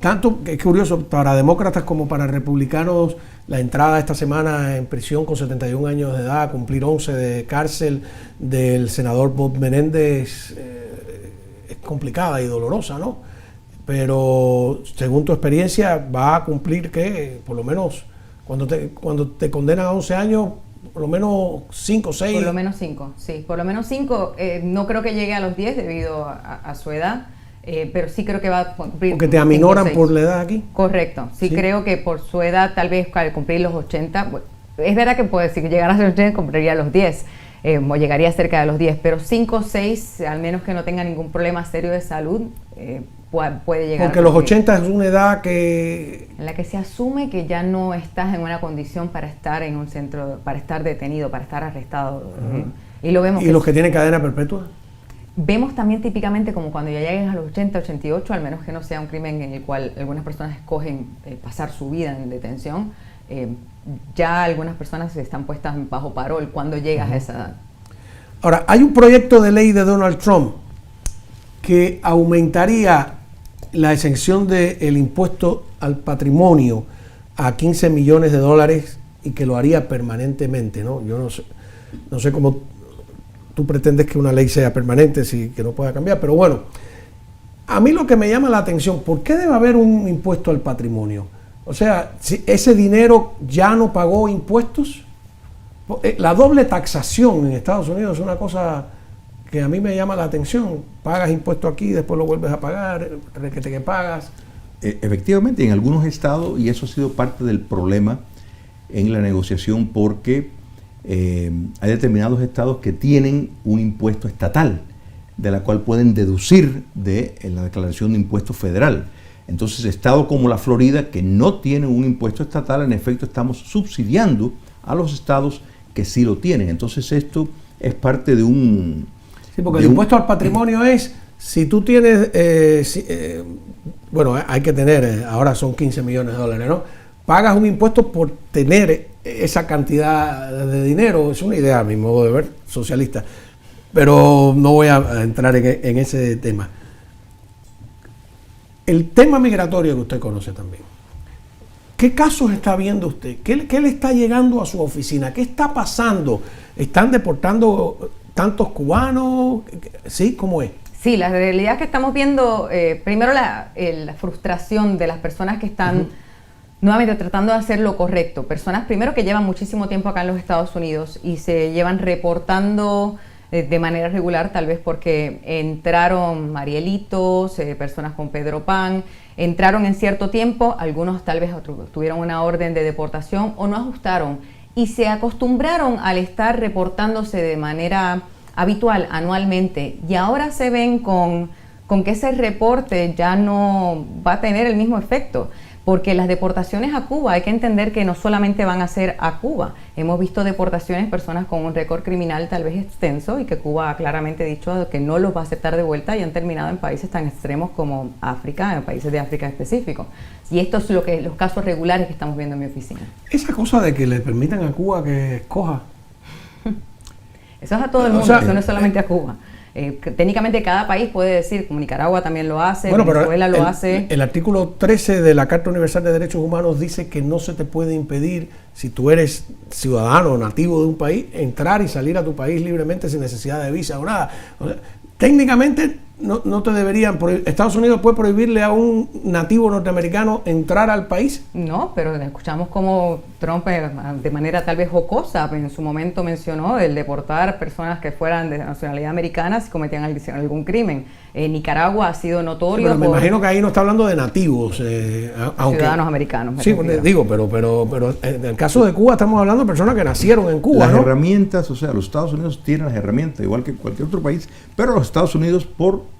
tanto que es curioso, para demócratas como para republicanos, la entrada esta semana en prisión con 71 años de edad, cumplir 11 de cárcel del senador Bob Menéndez es complicada y dolorosa, ¿no? Pero según tu experiencia va a cumplir que por lo menos cuando te condenan a 11 años, por lo menos 5 o 6. Por lo menos 5, sí, por lo menos 5. No creo que llegue a los 10 debido a su edad. Pero sí creo que va a cumplir. Porque te aminoran por la edad aquí. Correcto, sí, creo que por su edad, tal vez al cumplir los 80, bueno, es verdad que puede, si llegara a los 80 cumpliría los 10, o llegaría cerca de los 10, pero 5 o 6, al menos que no tenga ningún problema serio de salud, puede llegar. Porque los 80 es una edad que... en la que se asume que ya no estás en una condición para estar en un centro, para estar detenido, para estar arrestado. Y lo vemos. ¿Y los que tienen cadena perpetua? Vemos también típicamente como cuando ya lleguen a los 80, 88, al menos que no sea un crimen en el cual algunas personas escogen pasar su vida en detención, ya algunas personas están puestas bajo parol cuando llegas a esa edad. Ahora, hay un proyecto de ley de Donald Trump que aumentaría la exención del impuesto al patrimonio a $15 millones y que lo haría permanentemente, ¿no? Yo no sé cómo tú pretendes que una ley sea permanente, que no pueda cambiar, pero bueno, a mí lo que me llama la atención, ¿por qué debe haber un impuesto al patrimonio? O sea, si ese dinero ya no pagó impuestos, la doble taxación en Estados Unidos es una cosa que a mí me llama la atención. Pagas impuesto aquí, después lo vuelves a pagar, requete que pagas. Efectivamente, en algunos estados, y eso ha sido parte del problema en la negociación, porque hay determinados estados que tienen un impuesto estatal, de la cual pueden deducir de la declaración de impuesto federal. Entonces, estados como la Florida, que no tienen un impuesto estatal, en efecto estamos subsidiando a los estados que sí lo tienen. Entonces, esto es parte de un... Sí, porque el impuesto al patrimonio es, si tú tienes, bueno, hay que tener, ahora son $15 millones, ¿no? Pagas un impuesto por tener esa cantidad de dinero. Es una idea, a mi modo de ver, socialista, pero no voy a entrar en ese tema. El tema migratorio que usted conoce también, ¿qué casos está viendo usted? ¿Qué le está llegando a su oficina? ¿Qué está pasando? ¿Están deportando tantos cubanos? ¿Sí? ¿Cómo es? Sí, la realidad es que estamos viendo, primero la frustración de las personas que están nuevamente tratando de hacer lo correcto. Personas primero que llevan muchísimo tiempo acá en los Estados Unidos y se llevan reportando de manera regular, tal vez porque entraron Marielitos, personas con Pedro Pan, entraron en cierto tiempo, algunos tal vez tuvieron una orden de deportación o no ajustaron y se acostumbraron al estar reportándose de manera habitual, anualmente, y ahora se ven con que ese reporte ya no va a tener el mismo efecto. Porque las deportaciones a Cuba, hay que entender que no solamente van a ser a Cuba. Hemos visto deportaciones, personas con un récord criminal tal vez extenso y que Cuba ha claramente dicho que no los va a aceptar de vuelta y han terminado en países tan extremos como África, en países de África específicos. Y esto es los casos regulares que estamos viendo en mi oficina. Esa cosa de que le permitan a Cuba que escoja. Eso es a todo el mundo, eso no es solamente a Cuba. Técnicamente cada país puede decir, como Nicaragua también lo hace, bueno, Venezuela lo hace. El artículo 13 de la Carta Universal de Derechos Humanos dice que no se te puede impedir, si tú eres ciudadano nativo de un país, entrar y salir a tu país libremente sin necesidad de visa o nada. O sea, técnicamente no te deberían prohibir. ¿Estados Unidos puede prohibirle a un nativo norteamericano entrar al país? No, pero escuchamos como Trump, de manera tal vez jocosa, en su momento mencionó el deportar personas que fueran de nacionalidad americana si cometían algún crimen. Nicaragua ha sido notorio. Sí, pero me imagino que ahí no está hablando de nativos. Ciudadanos americanos. Sí, digo, pero en el caso de Cuba estamos hablando de personas que nacieron en Cuba. Las herramientas, o sea, los Estados Unidos tienen las herramientas, igual que cualquier otro país, pero los Estados Unidos por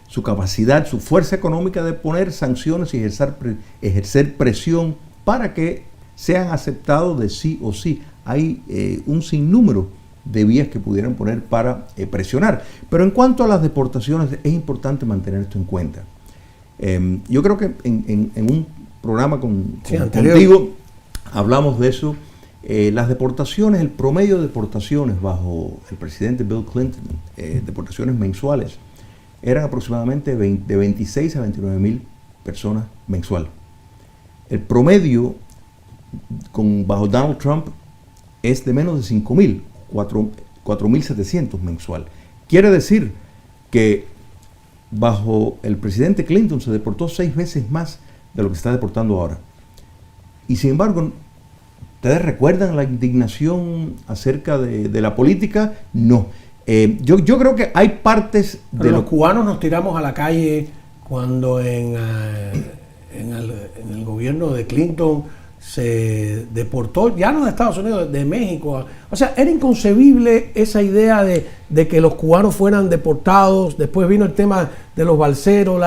su capacidad, su fuerza económica de poner sanciones y ejercer presión para que sean aceptados de sí o sí. Hay un sinnúmero de vías que pudieran poner para presionar. Pero en cuanto a las deportaciones, es importante mantener esto en cuenta. Yo creo que en un programa contigo hablamos de eso. Las deportaciones, el promedio de deportaciones bajo el presidente Bill Clinton, deportaciones mensuales, eran aproximadamente de 26 a 29 mil personas mensual. El promedio bajo Donald Trump es de menos de 5,000, 4,700 mensual. Quiere decir que bajo el presidente Clinton se deportó 6 veces más de lo que se está deportando ahora. Y sin embargo, ¿ustedes recuerdan la indignación acerca de la política? No. Yo creo que hay partes de los cubanos nos tiramos a la calle cuando en el gobierno de Clinton se deportó, ya no de Estados Unidos, de México. O sea, era inconcebible esa idea de que los cubanos fueran deportados. Después vino el tema de los balseros,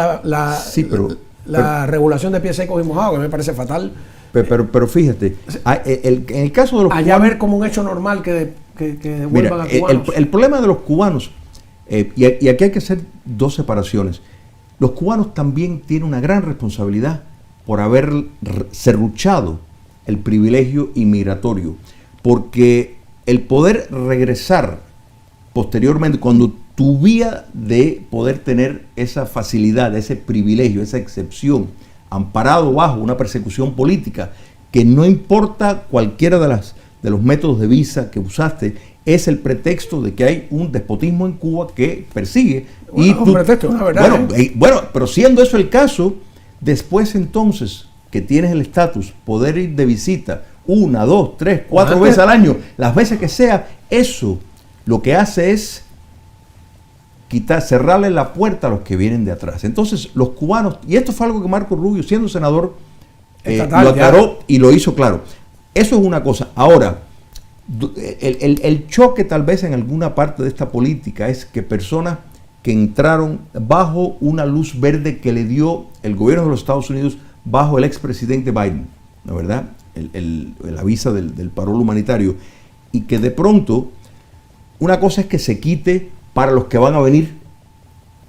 la regulación de pies secos y mojados, que me parece fatal. Pero fíjate, en el caso de los allá cubanos, ver como un hecho normal que devuelvan a cubanos. El problema de los cubanos, y aquí hay que hacer dos separaciones. Los cubanos también tienen una gran responsabilidad por haber serruchado el privilegio inmigratorio, porque el poder regresar posteriormente, cuando tu vía de poder tener esa facilidad, ese privilegio, esa excepción, amparado bajo una persecución política, que no importa cualquiera de los métodos de visa que usaste, es el pretexto de que hay un despotismo en Cuba que persigue. Bueno, pero siendo eso el caso, después entonces que tienes el estatus, poder ir de visita 1, 2, 3, 4 veces al año, las veces que sea, eso lo que hace es cerrarle la puerta a los que vienen de atrás. Entonces los cubanos, y esto fue algo que Marco Rubio, siendo senador, lo aclaró y lo hizo claro. Eso es una cosa. Ahora, el choque tal vez en alguna parte de esta política es que personas que entraron bajo una luz verde que le dio el gobierno de los Estados Unidos bajo el expresidente Biden, ¿no es verdad? La visa del parol humanitario, y que de pronto una cosa es que se quite para los que van a venir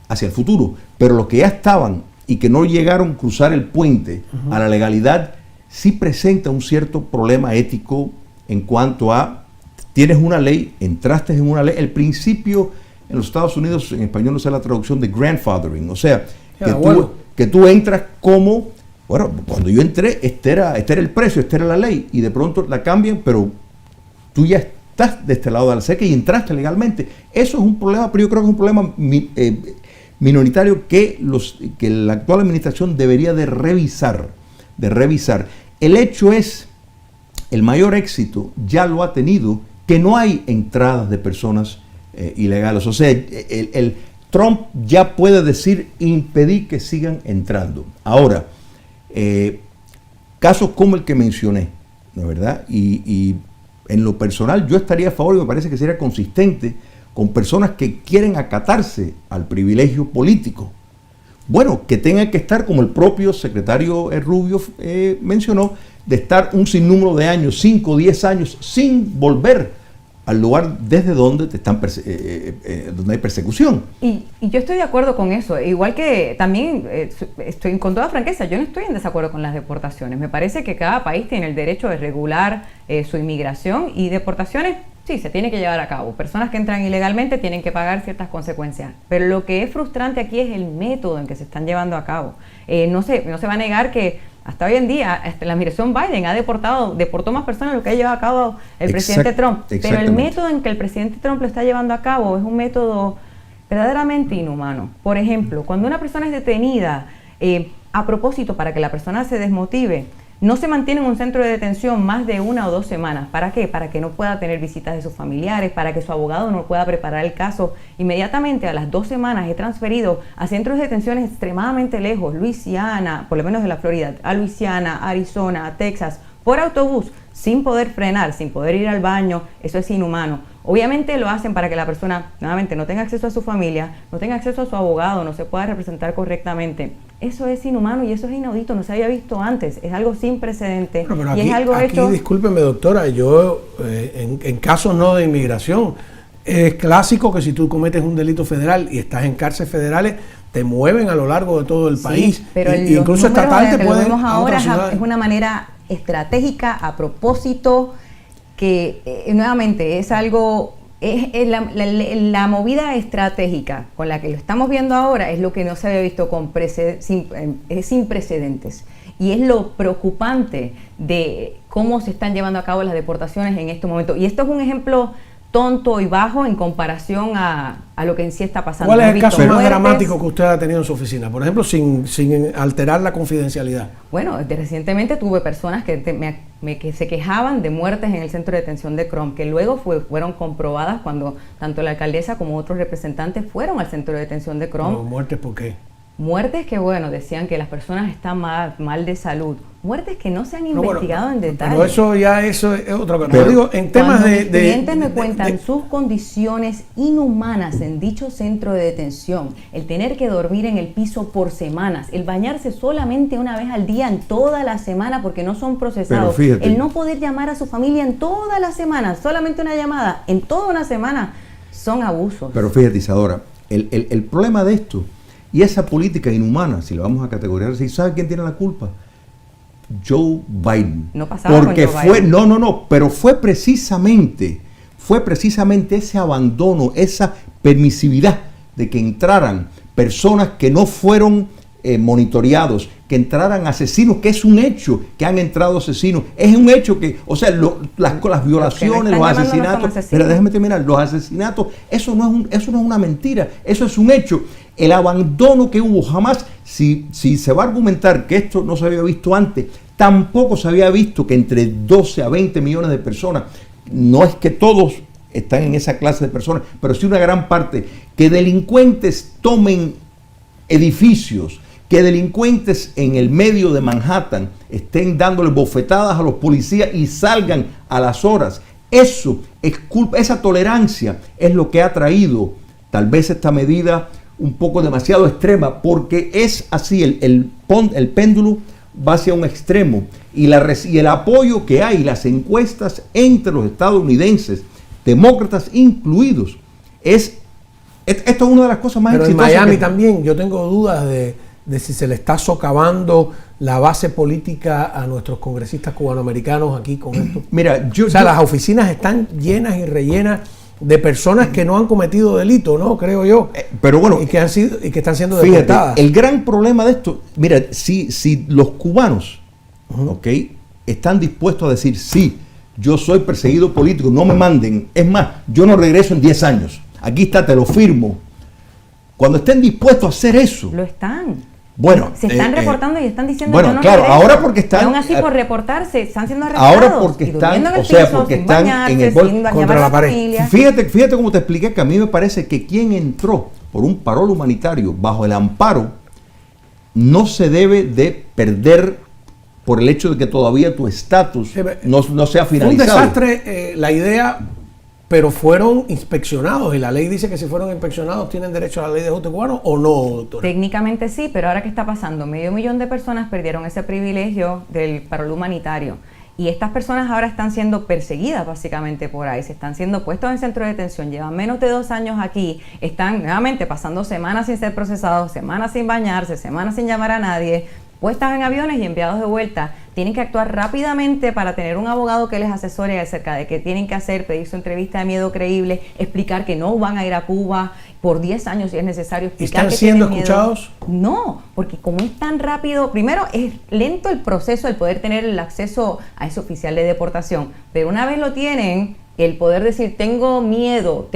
hacia el futuro, pero los que ya estaban y que no llegaron a cruzar el puente a la legalidad, sí presenta un cierto problema ético en cuanto a, tienes una ley, entraste en una ley, el principio en los Estados Unidos, en español no sé la traducción de grandfathering, o sea, que tú entras como, bueno, cuando yo entré, este era el precio, esta era la ley, y de pronto la cambian, pero tú ya estás de este lado de la cerca y entraste legalmente. Eso es un problema, pero yo creo que es un problema minoritario que la actual administración debería de revisar. El hecho es, el mayor éxito ya lo ha tenido, que no hay entradas de personas ilegales. O sea, el Trump ya puede decir, impedir que sigan entrando. Ahora, casos como el que mencioné, ¿no es verdad? Y en lo personal yo estaría a favor, y me parece que sería consistente con personas que quieren acatarse al privilegio político. Bueno, que tengan que estar, como el propio secretario Rubio mencionó, de estar un sinnúmero de años, 5 o 10 años, sin volver al lugar desde donde donde hay persecución. Y yo estoy de acuerdo con eso, igual que también estoy con toda franqueza, yo no estoy en desacuerdo con las deportaciones. Me parece que cada país tiene el derecho de regular su inmigración, y deportaciones sí se tiene que llevar a cabo. Personas que entran ilegalmente tienen que pagar ciertas consecuencias, pero lo que es frustrante aquí es el método en que se están llevando a cabo. No se va a negar que hasta hoy en día la administración Biden deportó más personas de lo que ha llevado a cabo el presidente Trump. Pero el método en que el presidente Trump lo está llevando a cabo es un método verdaderamente inhumano. Por ejemplo, cuando una persona es detenida a propósito para que la persona se desmotive, no se mantiene en un centro de detención más de 1 o 2 semanas. ¿Para qué? Para que no pueda tener visitas de sus familiares, para que su abogado no pueda preparar el caso. Inmediatamente a las 2 semanas es transferido a centros de detención extremadamente lejos, Luisiana, por lo menos de la Florida, a Luisiana, Arizona, a Texas, por autobús, sin poder frenar, sin poder ir al baño. Eso es inhumano. Obviamente lo hacen para que la persona, nuevamente, no tenga acceso a su familia, no tenga acceso a su abogado, no se pueda representar correctamente. Eso es inhumano y eso es inaudito, no se había visto antes, es algo sin precedente. Bueno, pero y aquí, es algo hecho... Discúlpeme, doctora, yo en casos no de inmigración, es clásico que si tú cometes un delito federal y estás en cárceles federales, te mueven a lo largo de todo el país. Pero incluso estatal te pueden... ahora es una manera estratégica, a propósito, que nuevamente es algo La movida estratégica con la que lo estamos viendo ahora es lo que no se había visto sin precedentes. Y es lo preocupante de cómo se están llevando a cabo las deportaciones en estos momentos. Y esto es un ejemplo tonto y bajo en comparación a lo que en sí está pasando. ¿Cuál es el caso más dramático que usted ha tenido en su oficina? Por ejemplo, sin alterar la confidencialidad. Bueno, recientemente tuve personas que se quejaban de muertes en el centro de detención de Crom, que luego fueron comprobadas cuando tanto la alcaldesa como otros representantes fueron al centro de detención de Crom. No, ¿muertes por qué? Muertes que, bueno, decían que las personas están mal de salud. Muertes que no se han investigado en detalle. Pero eso es otra cosa. Pero digo, en temas mis clientes me cuentan sus condiciones inhumanas en dicho centro de detención, el tener que dormir en el piso por semanas, el bañarse solamente una vez al día en toda la semana porque no son procesados, el no poder llamar a su familia en toda la semana, solamente una llamada en toda una semana, son abusos. Pero fíjate, Isadora, el problema de esto y esa política inhumana, si lo vamos a categorizar así, ¿sabe quién tiene la culpa? Joe Biden. No pasaba porque con Joe Biden. Pero fue precisamente ese abandono, esa permisividad de que entraran personas que no fueron monitoreados, que entraran asesinos, que es un hecho que han entrado asesinos, es un hecho que, o sea, las violaciones, los asesinatos, pero déjame terminar, los asesinatos, eso no es una mentira, eso es un hecho. El abandono que hubo jamás, si se va a argumentar que esto no se había visto antes, tampoco se había visto que entre 12 a 20 millones de personas, no es que todos están en esa clase de personas, pero sí una gran parte, que delincuentes tomen edificios, que delincuentes en el medio de Manhattan estén dándole bofetadas a los policías y salgan a las horas. Eso es culpa, esa tolerancia es lo que ha traído tal vez esta medida un poco demasiado extrema, porque es así, el péndulo va hacia un extremo y el apoyo que hay, las encuestas entre los estadounidenses, demócratas incluidos, esto es una de las cosas más exitosas. Pero en Miami también, yo tengo dudas de si se le está socavando la base política a nuestros congresistas cubanoamericanos aquí con esto. Mira, las oficinas están llenas y rellenas de personas que no han cometido delito, ¿no? Creo yo. Pero bueno, y que están siendo deportadas. El gran problema de esto, mira, si los cubanos, están dispuestos a decir, sí, yo soy perseguido político, no me manden, es más, yo no regreso en 10 años, aquí está, te lo firmo. Cuando estén dispuestos a hacer eso. Lo están. Bueno, se están reportando y están diciendo bueno, que no claro, regresan. ahora porque están, y aún así por reportarse están siendo arrestados. Ahora porque están, porque están en el contra la pared. Fíjate cómo te expliqué que a mí me parece que quien entró por un parol humanitario bajo el amparo no se debe de perder por el hecho de que todavía tu estatus no sea finalizado. Un desastre la idea, pero fueron inspeccionados y la ley dice que si fueron inspeccionados tienen derecho a la ley de ajuste cubano o no, doctora. Técnicamente sí, pero ahora ¿qué está pasando? 500,000 de personas perdieron ese privilegio del parol humanitario y estas personas ahora están siendo perseguidas básicamente por ahí, se están siendo puestos en centro de detención, llevan menos de 2 años aquí, están nuevamente pasando semanas sin ser procesados, semanas sin bañarse, semanas sin llamar a nadie, puestas en aviones y enviados de vuelta. Tienen que actuar rápidamente para tener un abogado que les asesore acerca de qué tienen que hacer, pedir su entrevista de miedo creíble, explicar que no van a ir a Cuba por 10 años si es necesario. ¿Están siendo escuchados? No, porque como es tan rápido, primero es lento el proceso, el poder tener el acceso a ese oficial de deportación, pero una vez lo tienen, el poder decir, tengo miedo,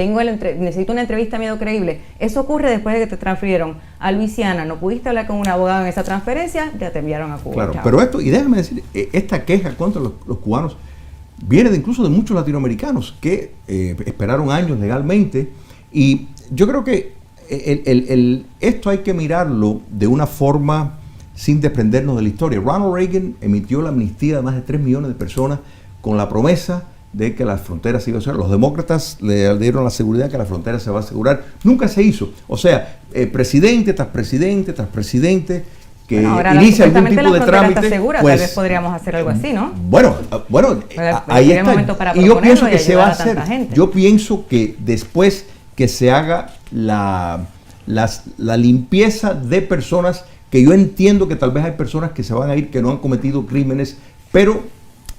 necesito una entrevista de miedo creíble, eso ocurre después de que te transfirieron a Luisiana, no pudiste hablar con un abogado en esa transferencia, ya te enviaron a Cuba. Claro, pero esto, y déjame decir, esta queja contra los cubanos viene incluso de muchos latinoamericanos que esperaron años legalmente, y yo creo que esto hay que mirarlo de una forma sin desprendernos de la historia. Ronald Reagan emitió la amnistía de más de 3 millones de personas con la promesa de que las fronteras se iban a asegurar. Los demócratas le dieron la seguridad que la frontera se va a asegurar. Nunca se hizo. O sea, presidente tras presidente tras presidente que inicia algún tipo de trámite. Segura, pues, tal vez podríamos hacer algo así, ¿no? Bueno, ahí está. Y yo pienso que se va a hacer. Yo pienso que después que se haga la limpieza de personas, que yo entiendo que tal vez hay personas que se van a ir que no han cometido crímenes, pero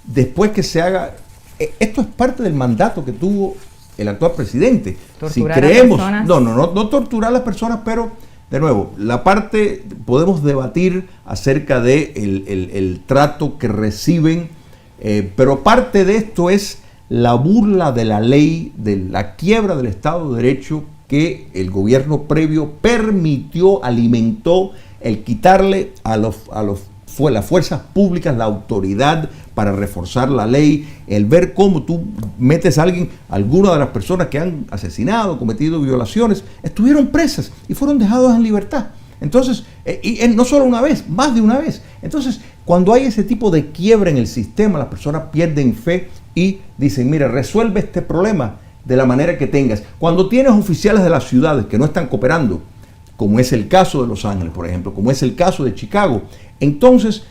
después que se haga. Esto es parte del mandato que tuvo el actual presidente. Torturar si creemos, a personas. no torturar a las personas, pero de nuevo, la parte, podemos debatir acerca de el trato que reciben, pero parte de esto es la burla de la ley, de la quiebra del Estado de Derecho que el gobierno previo permitió, alimentó, el quitarle a las fuerzas públicas la autoridad para reforzar la ley, el ver cómo tú metes a alguien, algunas de las personas que han asesinado, cometido violaciones, estuvieron presas y fueron dejados en libertad. Entonces, y no solo una vez, más de una vez. Entonces, cuando hay ese tipo de quiebra en el sistema, las personas pierden fe y dicen, mira, resuelve este problema de la manera que tengas. Cuando tienes oficiales de las ciudades que no están cooperando, como es el caso de Los Ángeles, por ejemplo, como es el caso de Chicago, entonces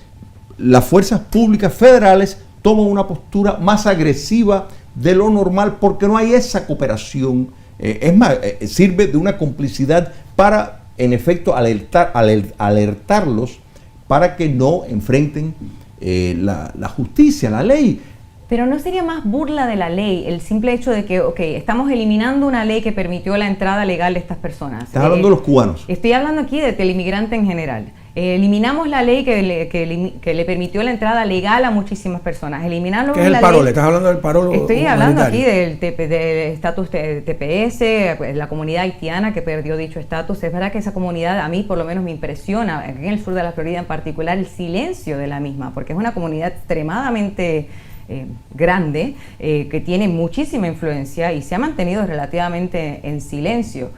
las fuerzas públicas federales toman una postura más agresiva de lo normal porque no hay esa cooperación. Es más, sirve de una complicidad para, en efecto, alertarlos para que no enfrenten la justicia, la ley. Pero ¿no sería más burla de la ley el simple hecho de que, estamos eliminando una ley que permitió la entrada legal de estas personas? Estás hablando de los cubanos. Estoy hablando aquí del inmigrante en general. Eliminamos la ley que le permitió la entrada legal a muchísimas personas. Eliminarlo. ¿Qué es el parol? ¿Estás hablando del parol? Estoy hablando aquí del estatus TPS, la comunidad haitiana que perdió dicho estatus. Es verdad que esa comunidad a mí por lo menos me impresiona, en el sur de la Florida en particular, el silencio de la misma, porque es una comunidad extremadamente grande, que tiene muchísima influencia y se ha mantenido relativamente en silencio.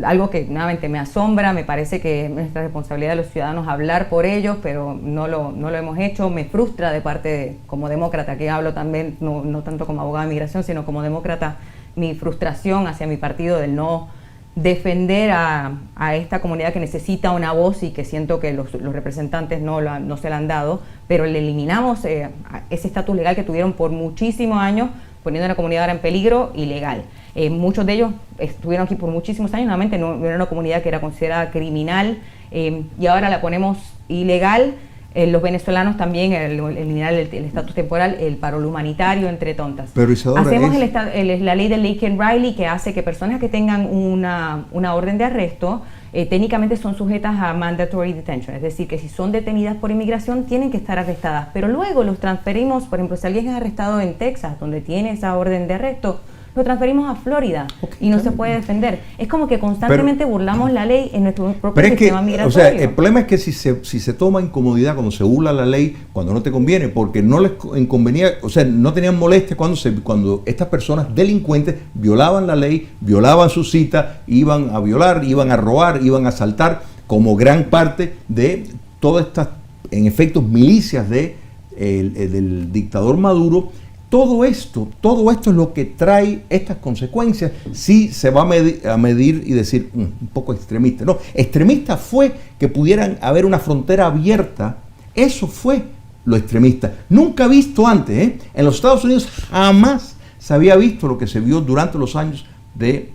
Algo que nuevamente me asombra, me parece que es nuestra responsabilidad de los ciudadanos hablar por ellos, pero no lo hemos hecho. Me frustra de parte como demócrata, que hablo también, no tanto como abogada de migración, sino como demócrata, mi frustración hacia mi partido del no defender a esta comunidad que necesita una voz y que siento que los representantes no se la han dado, pero le eliminamos ese estatus legal que tuvieron por muchísimos años, poniendo a la comunidad ahora en peligro ilegal. Muchos de ellos estuvieron aquí por muchísimos años, nuevamente no era una comunidad que era considerada criminal, y ahora la ponemos ilegal. Los venezolanos también, eliminar el estatus temporal, el parol humanitario, entre tontas. Pero Isadora, hacemos la ley de Laken Riley, que hace que personas que tengan una orden de arresto técnicamente son sujetas a mandatory detention, es decir, que si son detenidas por inmigración tienen que estar arrestadas, pero luego los transferimos. Por ejemplo, si alguien es arrestado en Texas, donde tiene esa orden de arresto, lo transferimos a Florida y no se puede defender. Es como que constantemente burlamos la ley en nuestro propio sistema migratorio. O sea, el problema es que si se toma incomodidad cuando se burla la ley, cuando no te conviene, porque no les inconvenía, o sea, no tenían molestia cuando estas personas delincuentes violaban la ley, violaban su cita, iban a violar, iban a robar, iban a asaltar, como gran parte de todas estas, en efecto, milicias del dictador Maduro. Todo esto es lo que trae estas consecuencias si se va a medir y decir un poco extremista. No, extremista fue que pudieran haber una frontera abierta. Eso fue lo extremista. Nunca visto antes, en los Estados Unidos jamás se había visto lo que se vio durante los años de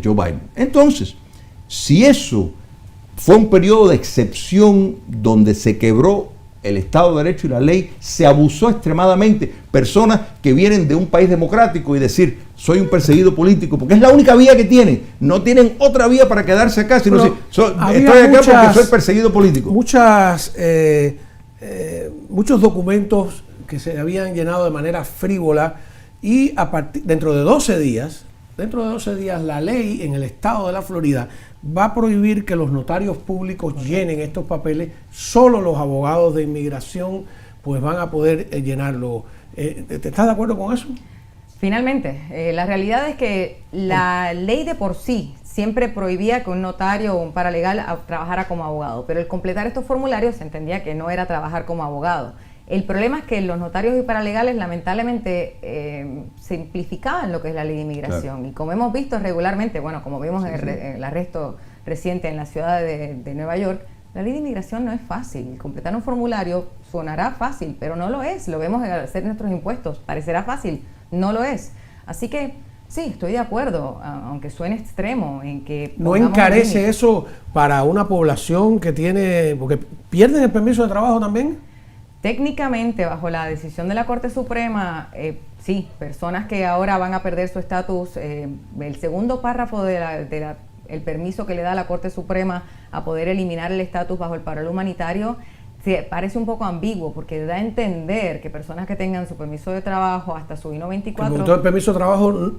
Joe Biden. Entonces, si eso fue un periodo de excepción donde se quebró el Estado de Derecho y la ley, se abusó extremadamente. Personas que vienen de un país democrático y decir, soy un perseguido político, porque es la única vía que tienen. No tienen otra vía para quedarse acá, sino decir, estoy acá porque soy perseguido político. Muchos documentos que se habían llenado de manera frívola y dentro de 12 días la ley en el estado de la Florida va a prohibir que los notarios públicos llenen estos papeles. Solo los abogados de inmigración pues van a poder llenarlo. ¿Estás de acuerdo con eso? Finalmente, la realidad es que la ley de por sí siempre prohibía que un notario o un paralegal trabajara como abogado, pero el completar estos formularios se entendía que no era trabajar como abogado. El problema es que los notarios y paralegales lamentablemente simplificaban lo que es la ley de inmigración. Claro. Y como hemos visto regularmente, bueno, como vimos en el arresto reciente en la ciudad de Nueva York, la ley de inmigración no es fácil. Completar un formulario sonará fácil, pero no lo es. Lo vemos en hacer nuestros impuestos. Parecerá fácil, no lo es. Así que sí, estoy de acuerdo, aunque suene extremo, en que... ¿No encarece eso para una población que tiene... porque pierden el permiso de trabajo también? Técnicamente, bajo la decisión de la Corte Suprema, Sí, personas que ahora van a perder su estatus. El segundo párrafo el permiso que le da la Corte Suprema a poder eliminar el estatus bajo el paro humanitario parece un poco ambiguo, porque da a entender que personas que tengan su permiso de trabajo hasta su I-94... ¿Todo el permiso de trabajo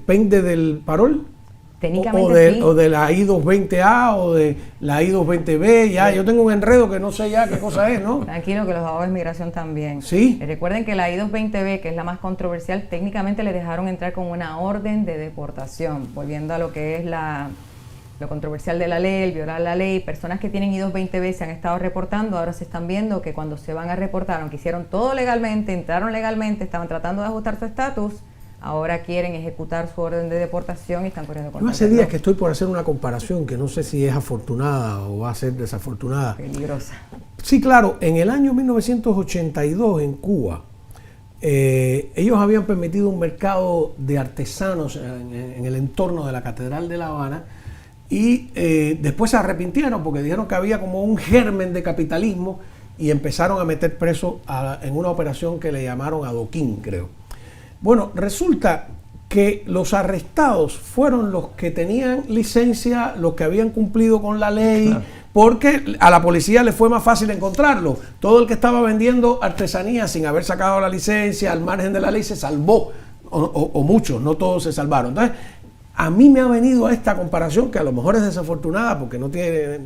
pende del parol? Técnicamente sí. O de la I-220A o de la I-220B, ya, yo tengo un enredo que no sé ya qué cosa es, ¿no? Tranquilo, que los abogados de migración también. Sí. Recuerden que la I-220B, que es la más controversial, técnicamente le dejaron entrar con una orden de deportación, volviendo a lo que es lo controversial de la ley, el violar la ley. Personas que tienen I-220B se han estado reportando, ahora se están viendo que cuando se van a reportar, aunque hicieron todo legalmente, entraron legalmente, estaban tratando de ajustar su estatus, ahora quieren ejecutar su orden de deportación y están corriendo contra el hace reloj. días que estoy por hacer una comparación que no sé si es afortunada o va a ser desafortunada. Peligrosa. Sí, claro, en el año 1982 en Cuba, ellos habían permitido un mercado de artesanos en el entorno de la Catedral de La Habana y después se arrepintieron porque dijeron que había como un germen de capitalismo y empezaron a meter presos en una operación que le llamaron adoquín, creo. Bueno, resulta que los arrestados fueron los que tenían licencia, los que habían cumplido con la ley, claro, porque a la policía le fue más fácil encontrarlo. Todo el que estaba vendiendo artesanía sin haber sacado la licencia, al margen de la ley, se salvó, o muchos, no todos se salvaron. Entonces, a mí me ha venido esta comparación, que a lo mejor es desafortunada, porque no tiene,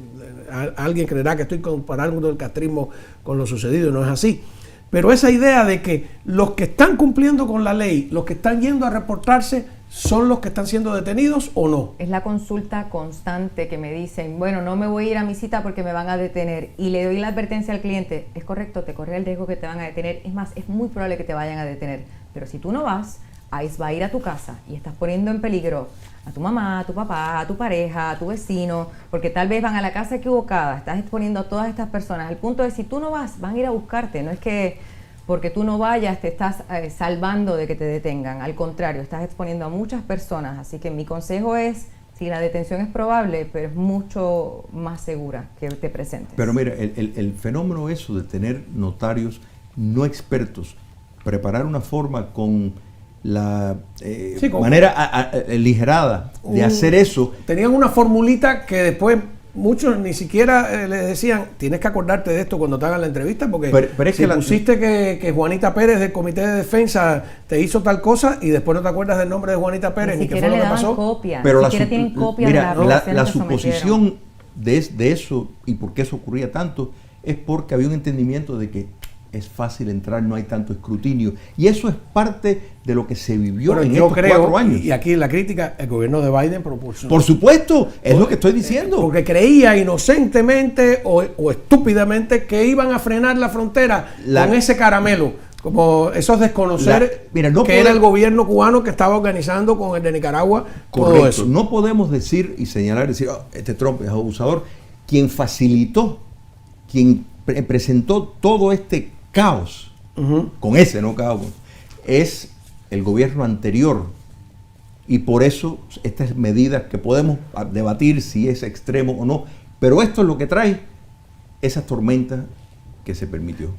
alguien creerá que estoy comparando el castrismo con lo sucedido, y no es así. Pero esa idea de que los que están cumpliendo con la ley, los que están yendo a reportarse, ¿son los que están siendo detenidos o no? Es la consulta constante que me dicen, bueno, no me voy a ir a mi cita porque me van a detener. Y le doy la advertencia al cliente, es correcto, te corre el riesgo que te van a detener. Es más, es muy probable que te vayan a detener. Pero si tú no vas, ICE va a ir a tu casa y estás poniendo en peligro a tu mamá, a tu papá, a tu pareja, a tu vecino, porque tal vez van a la casa equivocada, estás exponiendo a todas estas personas. Al punto de si tú no vas, van a ir a buscarte. No es que porque tú no vayas te estás salvando de que te detengan. Al contrario, estás exponiendo a muchas personas. Así que mi consejo es, si la detención es probable, pero es mucho más segura que te presentes. Pero mira, el fenómeno eso de tener notarios no expertos, preparar una forma con la manera aligerada de hacer eso. Tenían una formulita que después muchos ni siquiera le decían, tienes que acordarte de esto cuando te hagan la entrevista, porque pero es si que pusiste que Juanita Pérez del Comité de Defensa te hizo tal cosa y después no te acuerdas del nombre de Juanita Pérez ni qué fue lo que pasó. Copia, pero ni siquiera tienen copia mira, de la suposición de eso y por qué eso ocurría tanto es porque había un entendimiento de que es fácil entrar, no hay tanto escrutinio. Y eso es parte de lo que se vivió en estos 4 años. Y aquí la crítica, el gobierno de Biden proporcionó. Por supuesto, es lo que estoy diciendo. Porque creía inocentemente o estúpidamente que iban a frenar la frontera con ese caramelo. Como eso es desconocer que era el gobierno cubano que estaba organizando con el de Nicaragua. Correcto. Todo eso. No podemos decir y señalar, decir, este Trump es abusador. Quien facilitó, quien presentó todo este caos, con ese no caos, es el gobierno anterior, y por eso estas medidas que podemos debatir si es extremo o no, pero esto es lo que trae esa tormenta que se permitió.